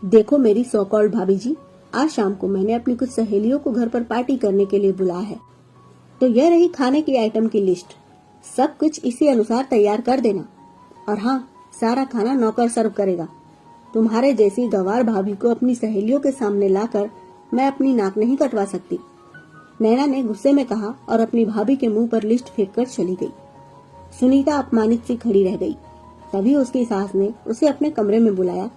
देखो मेरी so called भाभी जी, आज शाम को मैंने अपनी कुछ सहेलियों को घर पर पार्टी करने के लिए बुलाया है। तो यह रही खाने की आइटम की लिस्ट। सब कुछ इसी अनुसार तैयार कर देना। और हाँ, सारा खाना नौकर सर्व करेगा। तुम्हारे जैसी गवार भाभी को अपनी सहेलियों के सामने लाकर मैं अपनी नाक नहीं कटवा सकती। नैना ने गुस्से में कहा और अपनी भाभी के मुंह पर लिस्ट फेंक कर चली गई। सुनीता अपमानित सी खड़ी रह गई। तभी उसकी सास ने उसे अपने कमरे में बुलाया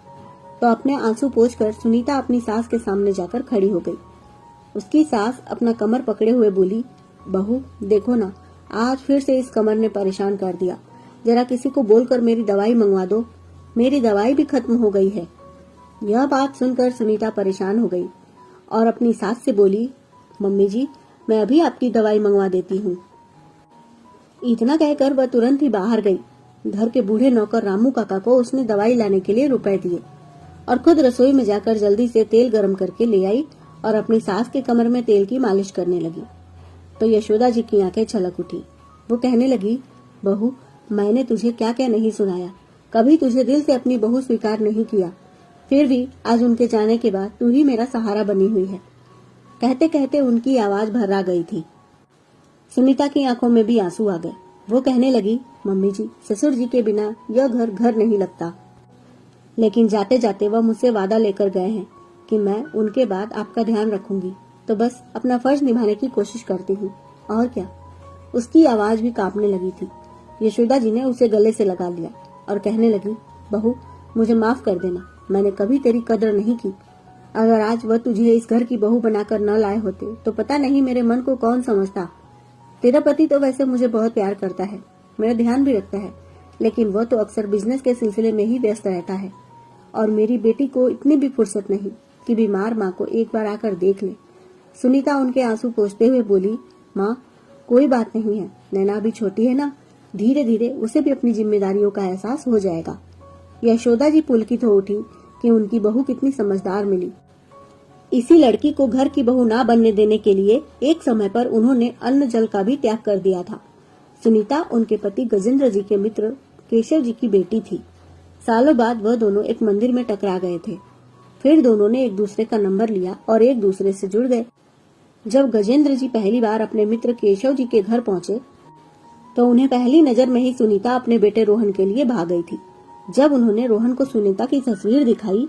तो अपने आंसू पोंछकर सुनीता अपनी सास के सामने जाकर खड़ी हो गई। उसकी सास अपना कमर पकड़े हुए बोली, बहू देखो ना, आज फिर से इस कमर ने परेशान कर दिया। जरा किसी को बोलकर मेरी दवाई मंगवा दो, मेरी दवाई भी खत्म हो गई है। यह बात सुनकर सुनीता परेशान हो गई और अपनी सास से बोली, मम्मी जी, मैं अभी आपकी दवाई मंगवा देती हूँ। इतना कहकर वह तुरंत ही बाहर गई। घर के बूढ़े नौकर रामू काका को उसने दवाई लाने के लिए रुपए दिए और खुद रसोई में जाकर जल्दी से तेल गरम करके ले आई और अपनी सास के कमर में तेल की मालिश करने लगी। तो यशोदा जी की आंखें छलक उठी। वो कहने लगी, बहू, मैंने तुझे क्या क्या नहीं सुनाया। कभी तुझे दिल से अपनी बहू स्वीकार नहीं किया, फिर भी आज उनके जाने के बाद तू ही मेरा सहारा बनी हुई है। कहते कहते उनकी आवाज भर्रा गई थी। सुनीता की आंखों में भी आंसू आ गए। वो कहने लगी, मम्मी जी, ससुर जी के बिना यह घर घर नहीं लगता। लेकिन जाते जाते वह मुझसे वादा लेकर गए हैं कि मैं उनके बाद आपका ध्यान रखूंगी, तो बस अपना फर्ज निभाने की कोशिश करती हूँ, और क्या। उसकी आवाज भी कांपने लगी थी। यशोदा जी ने उसे गले से लगा लिया और कहने लगी, बहू, मुझे माफ कर देना, मैंने कभी तेरी कदर नहीं की। अगर आज वह तुझे इस घर की बहू बनाकर न लाए होते तो पता नहीं मेरे मन को कौन समझता। तेरा पति तो वैसे मुझे बहुत प्यार करता है, मेरा ध्यान भी रखता है, लेकिन वह तो अक्सर बिजनेस के सिलसिले में ही व्यस्त रहता है और मेरी बेटी को इतनी भी फुर्सत नहीं कि बीमार माँ को एक बार आकर देख ले। सुनीता उनके आंसू पोंछते हुए बोली, माँ, कोई बात नहीं है, नैना अभी छोटी है ना, धीरे धीरे उसे भी अपनी जिम्मेदारियों का एहसास हो जाएगा। यशोदा जी पुलकित हो उठी कि उनकी बहू कितनी समझदार मिली। इसी लड़की को घर की बहू ना बनने देने के लिए एक समय पर उन्होंने अन्न जल का भी त्याग कर दिया था। सुनीता उनके पति गजेंद्र जी के मित्र केशव जी की बेटी थी। सालों बाद वह दोनों एक मंदिर में टकरा गए थे। फिर दोनों ने एक दूसरे का नंबर लिया और एक दूसरे से जुड़ गए। जब गजेंद्र जी पहली बार अपने मित्र केशव जी के घर पहुंचे तो उन्हें पहली नजर में ही सुनीता अपने बेटे रोहन के लिए भाग गई थी। जब उन्होंने रोहन को सुनीता की तस्वीर दिखाई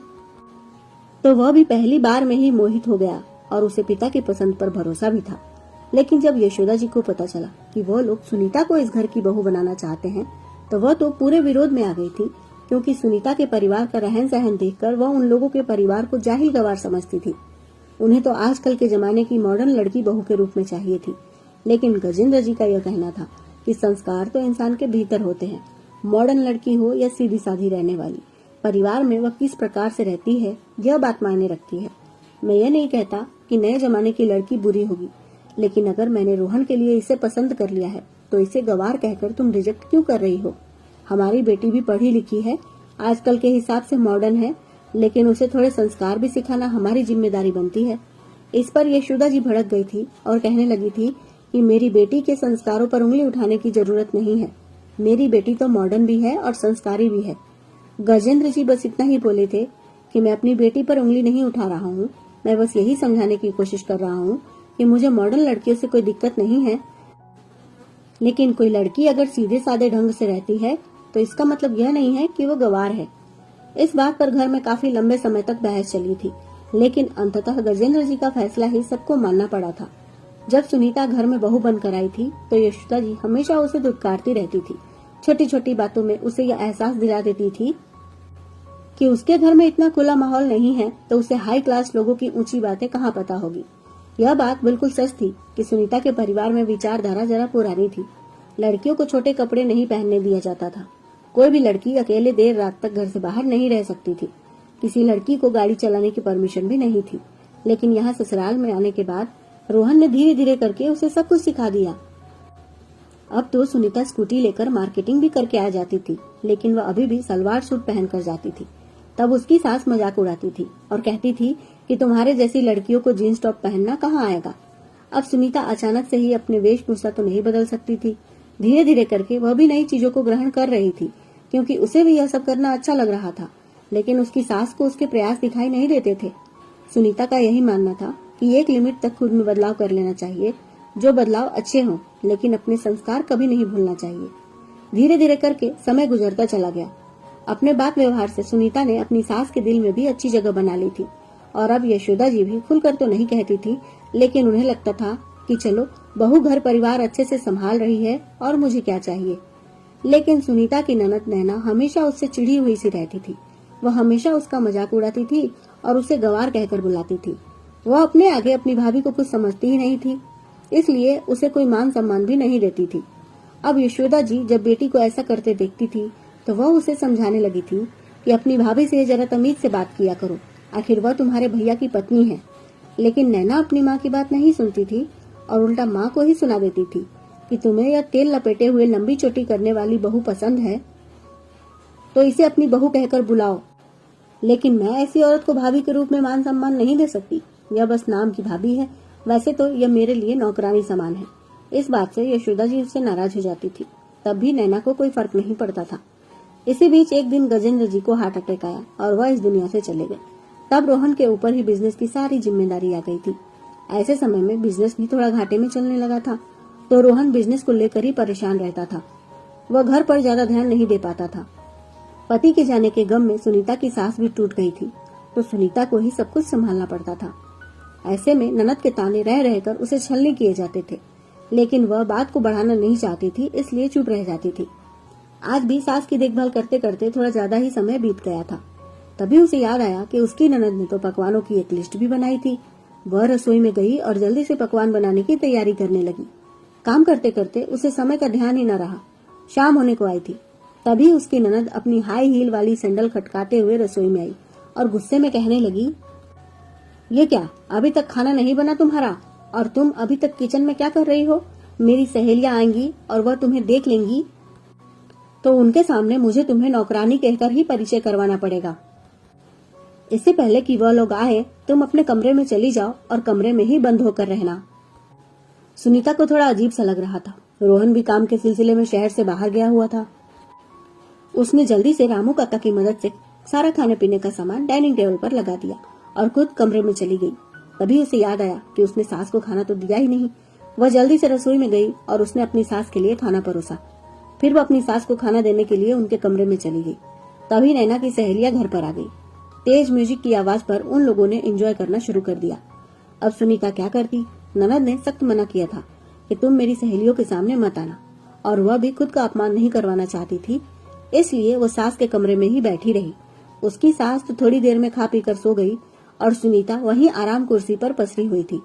तो वह भी पहली बार में ही मोहित हो गया और उसे पिता की पसंद पर भरोसा भी था। लेकिन जब यशोदा जी को पता चला कि वह लोग सुनीता को इस घर की बहू बनाना चाहते हैं तो वह तो पूरे विरोध में आ गई थी, क्योंकि सुनीता के परिवार का रहन सहन देखकर वह उन लोगों के परिवार को जाहिल गवार समझती थी। उन्हें तो आजकल के जमाने की मॉडर्न लड़की बहू के रूप में चाहिए थी। लेकिन गजेंद्र जी का यह कहना था कि संस्कार तो इंसान के भीतर होते हैं। मॉडर्न लड़की हो या सीधी साधी रहने वाली, परिवार में वह किस प्रकार से रहती है यह बात मायने रखती है। मैं यह नहीं कहता कि नए जमाने की लड़की बुरी होगी, लेकिन अगर मैंने रोहन के लिए इसे पसंद कर लिया है तो इसे गवार कहकर तुम रिजेक्ट क्यों कर रही हो। हमारी बेटी भी पढ़ी लिखी है, आजकल के हिसाब से मॉडर्न है, लेकिन उसे थोड़े संस्कार भी सिखाना हमारी जिम्मेदारी बनती है। इस पर यशोदा जी भड़क गई थी और कहने लगी थी कि मेरी बेटी के संस्कारों पर उंगली उठाने की जरूरत नहीं है। मेरी बेटी तो मॉडर्न भी है और संस्कारी भी है। गजेंद्र जी बस इतना ही बोले थे कि मैं अपनी बेटी पर उंगली नहीं उठा रहा हूँ, मैं बस यही समझाने की कोशिश कर रहा हूँ कि मुझे मॉडर्न लड़कियों से कोई दिक्कत नहीं है, लेकिन कोई लड़की अगर सीधे साधे ढंग से रहती है तो इसका मतलब यह नहीं है कि वो गवार है। इस बात पर घर में काफी लंबे समय तक बहस चली थी, लेकिन अंततः गजेंद्र जी का फैसला ही सबको मानना पड़ा था। जब सुनीता घर में बहू बनकर आई थी तो यशोदा जी हमेशा उसे दुत्कारती रहती थी। छोटी छोटी बातों में उसे यह एहसास दिला देती थी कि उसके घर में इतना खुला माहौल नहीं है तो उसे हाई क्लास लोगों की ऊंची बातें कहाँ पता होगी। यह बात बिल्कुल सच थी कि सुनीता के परिवार में विचारधारा जरा पुरानी थी। लड़कियों को छोटे कपड़े नहीं पहनने दिया जाता था। कोई भी लड़की अकेले देर रात तक घर से बाहर नहीं रह सकती थी। किसी लड़की को गाड़ी चलाने की परमिशन भी नहीं थी। लेकिन यहाँ ससुराल में आने के बाद रोहन ने धीरे धीरे करके उसे सब कुछ सिखा दिया। अब तो सुनीता स्कूटी लेकर मार्केटिंग भी करके आ जाती थी, लेकिन वह अभी भी सलवार सूट पहन कर जाती थी। तब उसकी सास मजाक उड़ाती थी और कहती थी कि तुम्हारे जैसी लड़कियों को जींस टॉप पहनना कहाँ आएगा। अब सुनीता अचानक से ही अपने वेशभूषा तो नहीं बदल सकती थी। धीरे धीरे करके वह भी नई चीजों को ग्रहण कर रही थी, क्योंकि उसे भी यह सब करना अच्छा लग रहा था। लेकिन उसकी सास को उसके प्रयास दिखाई नहीं देते थे। सुनीता का यही मानना था कि एक लिमिट तक खुद में बदलाव कर लेना चाहिए, जो बदलाव अच्छे हों, लेकिन अपने संस्कार कभी नहीं भूलना चाहिए। धीरे धीरे करके समय गुजरता चला गया। अपने बात व्यवहार से सुनीता ने अपनी सास के दिल में भी अच्छी जगह बना ली थी और अब यशोदा जी भी खुलकर तो नहीं कहती थी, लेकिन उन्हें लगता था कि चलो बहू घर परिवार अच्छे से संभाल रही है और मुझे क्या चाहिए। लेकिन सुनीता की ननद नैना हमेशा उससे चिढ़ी हुई सी रहती थी। वह हमेशा उसका मजाक उड़ाती थी और उसे गंवार कहकर बुलाती थी। वह अपने आगे अपनी भाभी को कुछ समझती ही नहीं थी, इसलिए उसे कोई मान सम्मान भी नहीं देती थी। अब यशोदा जी जब बेटी को ऐसा करते देखती थी तो वह उसे समझाने लगी थी कि अपनी भाभी से जरा तमीज से बात किया करो, आखिर वह तुम्हारे भैया की पत्नी है। लेकिन नैना अपनी माँ की बात नहीं सुनती थी और उल्टा माँ को ही सुना देती थी कि तुम्हें यह तेल लपेटे हुए लंबी चोटी करने वाली बहू पसंद है तो इसे अपनी बहू कहकर बुलाओ। लेकिन मैं ऐसी औरत को भाभी के रूप में मान सम्मान नहीं दे सकती। यह बस नाम की भाभी है, वैसे तो यह मेरे लिए नौकरानी समान है। इस बात से यशोदा जी उससे नाराज हो जाती थी। तब भी नैना को कोई फर्क नहीं पड़ता था। इसी बीच एक दिन गजेंद्र जी को हार्ट अटैक आया और वह इस दुनिया से चले गए। तब रोहन के ऊपर ही बिजनेस की सारी जिम्मेदारी आ गई थी। ऐसे समय में बिजनेस भी थोड़ा घाटे में चलने लगा था, तो रोहन बिजनेस को लेकर ही परेशान रहता था। वह घर पर ज्यादा ध्यान नहीं दे पाता था। पति के जाने के गम में सुनीता की सांस भी टूट गई थी, तो सुनीता को ही सब कुछ संभालना पड़ता था। ऐसे में ननद के ताने रह रहकर उसे छलनी किए जाते थे, लेकिन वह बात को बढ़ाना नहीं चाहती थी, इसलिए चुप रह जाती थी। आज भी सास की देखभाल करते करते थोड़ा ज्यादा ही समय बीत गया था। तभी उसे याद आया कि उसकी ननद ने तो पकवानों की एक लिस्ट भी बनाई थी। वह रसोई में गई और जल्दी से पकवान बनाने की तैयारी करने लगी। काम करते करते उसे समय का ध्यान ही न रहा। शाम होने को आई थी। तभी उसकी ननद अपनी हाई हील वाली सैंडल खटकाते हुए रसोई में आई और गुस्से में कहने लगी, ये क्या, अभी तक खाना नहीं बना तुम्हारा? और तुम अभी तक किचन में क्या कर रही हो? मेरी सहेलियां आएंगी और वह तुम्हें देख लेंगी तो उनके सामने मुझे तुम्हें नौकरानी कहकर ही परिचय करवाना पड़ेगा। इससे पहले कि वह लोग आए, तुम अपने कमरे में चली जाओ और कमरे में ही बंद होकर रहना। सुनीता को थोड़ा अजीब सा लग रहा था। रोहन भी काम के सिलसिले में शहर से बाहर गया हुआ था। उसने जल्दी से रामू काका की मदद से सारा खाने पीने का सामान डाइनिंग टेबल पर लगा दिया और खुद कमरे में चली गई। तभी उसे याद आया कि उसने सास को खाना तो दिया ही नहीं। वह जल्दी से रसोई में गई और उसने अपनी सास के लिए खाना परोसा। फिर वह अपनी सास को खाना देने के लिए उनके कमरे में चली गई। तभी नैना की सहेलियां घर पर आ गई। तेज म्यूजिक की आवाज पर उन लोगों ने एंजॉय करना शुरू कर दिया। अब सुनीता क्या करती? ननद ने सख्त मना किया था कि तुम मेरी सहेलियों के सामने मत आना, और वह भी खुद का अपमान नहीं करवाना चाहती थी, इसलिए वो सास के कमरे में ही बैठी रही। उसकी सास तो थोड़ी देर में खा पीकर सो गई और सुनीता वहीं आराम कुर्सी पर पसरी हुई थी।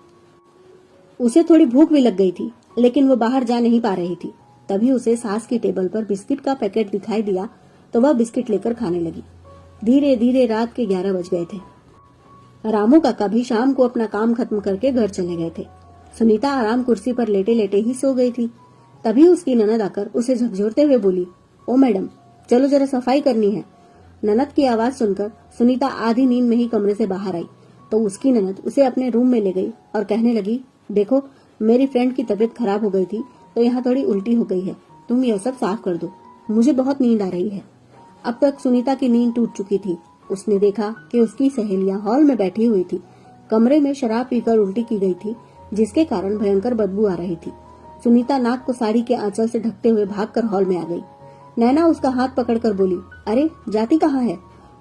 उसे थोड़ी भूख भी लग गई थी, लेकिन वो बाहर जा नहीं पा रही थी। तभी उसे सास की टेबल पर बिस्किट का पैकेट दिखाई दिया तो वह बिस्किट लेकर खाने लगी। धीरे धीरे रात के 11 बज गए थे। रामू काका भी शाम को अपना काम खत्म करके घर चले गए थे। सुनीता आराम कुर्सी पर लेटे लेटे ही सो गई थी। तभी उसकी ननद आकर उसे झकझोरते हुए बोली, ओ मैडम, चलो जरा सफाई करनी है। ननद की आवाज सुनकर सुनीता आधी नींद में ही कमरे से बाहर आई तो उसकी ननद उसे अपने रूम में ले गई और कहने लगी, देखो, मेरी फ्रेंड की तबीयत खराब हो गई थी तो यहाँ थोड़ी उल्टी हो गई है, तुम यह सब साफ कर दो, मुझे बहुत नींद आ रही है। अब तक सुनीता की नींद टूट चुकी थी। उसने देखा कि उसकी सहेलियां हॉल में बैठी हुई थी। कमरे में शराब पीकर उल्टी की गई थी, जिसके कारण भयंकर बदबू आ रही थी। सुनीता नाक को साड़ी के आंचल से ढकते हुए भागकर हॉल में आ गई। नैना उसका हाथ पकड़कर बोली, अरे जाती कहाँ है?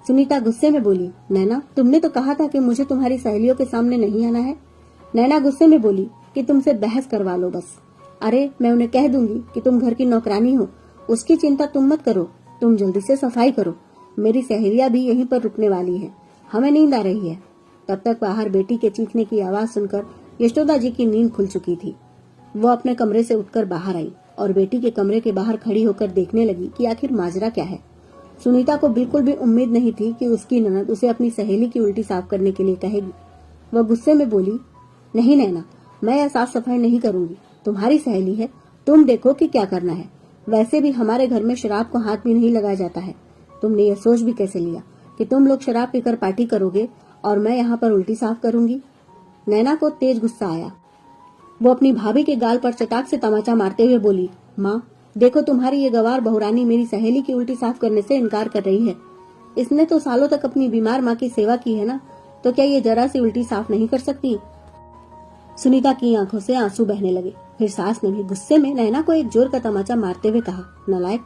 सुनीता गुस्से में बोली, नैना, तुमने तो कहा था कि मुझे तुम्हारी सहेलियों के सामने नहीं आना है। नैना गुस्से में बोली कि तुमसे बहस करवा लो बस। अरे मैं उन्हें कह दूंगी कि तुम घर की नौकरानी हो, उसकी चिंता तुम मत करो, तुम जल्दी से सफाई करो। मेरी सहेलियां भी यहीं पर रुकने वाली है, हमें नींद आ रही है। तब तक बाहर बेटी के चीखने की आवाज सुनकर यशोदा जी की नींद खुल चुकी थी। वो अपने कमरे से उठकर बाहर आई और बेटी के कमरे के बाहर खड़ी होकर देखने लगी कि आखिर माजरा क्या है। सुनीता को बिल्कुल भी उम्मीद नहीं थी कि उसकी ननद उसे अपनी सहेली की उल्टी साफ करने के लिए कहेगी। वह गुस्से में बोली, नहीं नैना, मैं यह साफ सफाई नहीं करूंगी, तुम्हारी सहेली है, तुम देखो कि क्या करना है। वैसे भी हमारे घर में शराब को हाथ भी नहीं लगाया जाता है। तुमने यह सोच भी कैसे लिया कि तुम लोग शराब पीकर पार्टी करोगे और मैं यहाँ पर उल्टी साफ करूंगी? नैना को तेज गुस्सा आया। वो अपनी भाभी के गाल पर चटाक से तमाचा मारते हुए बोली, माँ देखो, तुम्हारी ये गवार बहुरानी मेरी सहेली की उल्टी साफ करने से इनकार कर रही है। इसने तो सालों तक अपनी बीमार माँ की सेवा की है ना, तो क्या ये जरा सी उल्टी साफ नहीं कर सकती? सुनीता की आंखों से आंसू बहने लगे। फिर सास ने भी गुस्से में नैना को एक जोर का तमाचा मारते हुए कहा, नालायक,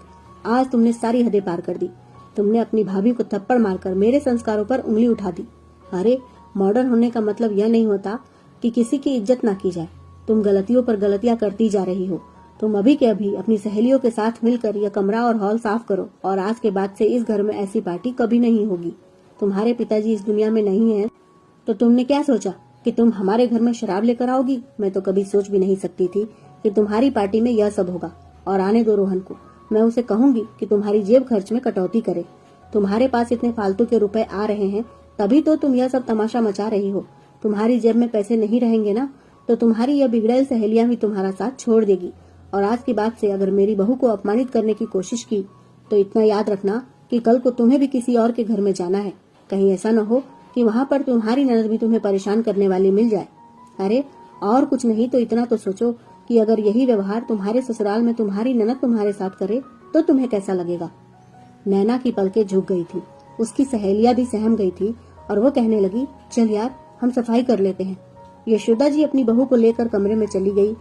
आज तुमने सारी हदें पार कर दी। तुमने अपनी भाभी को थप्पड़ मारकर मेरे संस्कारों पर उंगली उठा दी। अरे, मॉडर्न होने का मतलब यह नहीं होता कि किसी की इज्जत ना की जाए। तुम गलतियों पर गलतियां करती जा रही हो। तुम अभी के अभी अपनी सहेलियों के साथ मिलकर यह कमरा और हॉल साफ करो, और आज के बाद से इस घर में ऐसी पार्टी कभी नहीं होगी। तुम्हारे पिताजी इस दुनिया में नहीं है तो तुमने क्या सोचा कि तुम हमारे घर में शराब लेकर आओगी? मैं तो कभी सोच भी नहीं सकती थी कि तुम्हारी पार्टी में यह सब होगा। और आने दो रोहन को, मैं उसे कहूंगी कि तुम्हारी जेब खर्च में कटौती करे। तुम्हारे पास इतने फालतू के रुपए आ रहे हैं, तभी तो तुम यह सब तमाशा मचा रही हो। तुम्हारी जेब में पैसे नहीं रहेंगे ना, तो तुम्हारी यह बिगड़ैल सहेलियां भी तुम्हारा साथ छोड़ देगी। और आज के बाद से अगर मेरी बहू को अपमानित करने की कोशिश की तो इतना याद रखना कि कल को तुम्हें भी किसी और के घर में जाना है। कहीं ऐसा न हो कि वहाँ पर तुम्हारी ननद भी तुम्हें परेशान करने वाली मिल जाए। अरे, और कुछ नहीं तो इतना तो सोचो कि अगर यही व्यवहार तुम्हारे ससुराल में तुम्हारी ननद तुम्हारे साथ करे तो तुम्हें कैसा लगेगा? नैना की पलकें झुक गई थी। उसकी सहेलियां भी सहम गई थी और वो कहने लगी, चल यार, हम सफाई कर लेते हैं। यशोदा जी अपनी बहू को लेकर कमरे में चली गई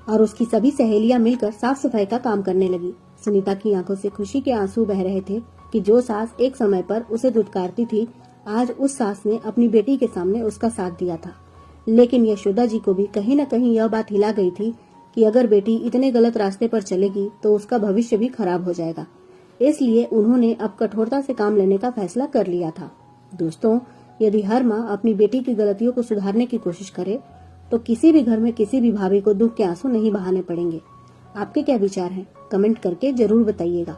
और उसकी सभी सहेलियां मिलकर साफ सफाई का काम करने लगी। सुनीता की आंखों से खुशी के आंसू बह रहे थे कि जो सास एक समय पर उसे दुत्कारती थी, आज उस सास ने अपनी बेटी के सामने उसका साथ दिया था। लेकिन यशोदा जी को भी कहीं न कहीं यह बात हिला गई थी कि अगर बेटी इतने गलत रास्ते पर चलेगी तो उसका भविष्य भी खराब हो जाएगा। इसलिए उन्होंने अब कठोरता से काम लेने का फैसला कर लिया था। दोस्तों, यदि हर माँ अपनी बेटी की गलतियों को सुधारने की कोशिश करे तो किसी भी घर में किसी भी भाभी को दुख के आंसू नहीं बहाने पड़ेंगे। आपके क्या विचार हैं? कमेंट करके जरूर बताइएगा।